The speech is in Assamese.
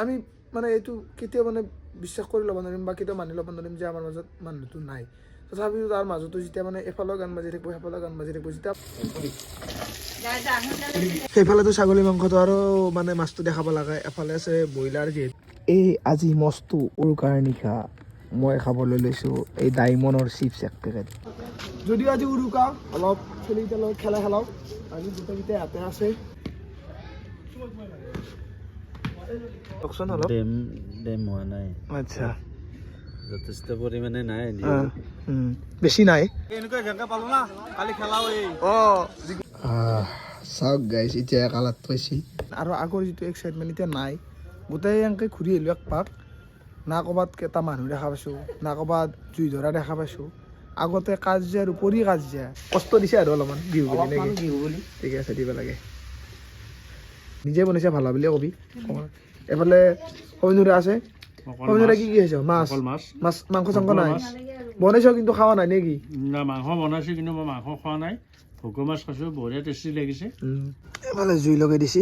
আমি মানে এইটো কেতিয়াও মানে বিশ্বাস কৰি ল'ব নোৱাৰিম বা কেতিয়াও মানি ল'ব নোৱাৰিম যে আমাৰ মাজত মানুহটো নাই। তথাপিও তাৰ মাজতো যেতিয়া মানে এফালেও গান বাজি থাকিব সেইফালেও গান বাজি থাকিব, যেতিয়া সেইফালেতো ছাগলী মাংসটো আৰু মানে মাছটো দেখাব লাগে, এফালে আছে ব্ৰইলাৰ। যিহেতু এই আজি মস্তো উৰুকাৰ নিশা মই খাবলৈ লৈছোঁ এই ডায়মণ্ডৰ চিপছ এক পেকেট। যদিও আজি উৰুকা, অলপ চলিকেইটাৰ লগত খেলা খেলাওঁ। আজি গোটেইকেইটা ইয়াতে আছে। ডেম হোৱা নাই, আচ্ছা, যথেষ্ট পৰিমাণে নাই, বেছি নাই। চাওক গাইছ, এতিয়া কালাত পাইছি আৰু আগৰ যিটো এক্সাইটমেণ্ট এতিয়া নাই। গোটেই এনেকৈ ঘূৰি আহিলোঁ এক পাক, না ক'ৰবাত কেইটা মানুহ দেখা পাইছোঁ, না ক'ৰবাত জুই ধৰা দেখা পাইছোঁ। আগতে কাজিয়াৰ উপৰি কাজিয়া, কষ্ট দিছে আৰু অলপমান বিহু বুলি নেকি? ঠিকে আছে, দিব লাগে। নিজে বনাইছে ভাল বুলিয়ে কবি। এফালে সমিনুৰে আছে, সমিনুৰে কি হৈছে? মাছ মাছ মাংস চাংস নাই বনাইছ কিন্তু খোৱা নাই নেকি? না, মাংস বনাইছোঁ কিন্তু মই মাংস খোৱা নাই, ভকুৱা মাছ খাইছোঁ, বঢ়িয়া টেষ্টি লাগিছে। এফালে জুই লগাই দিছে।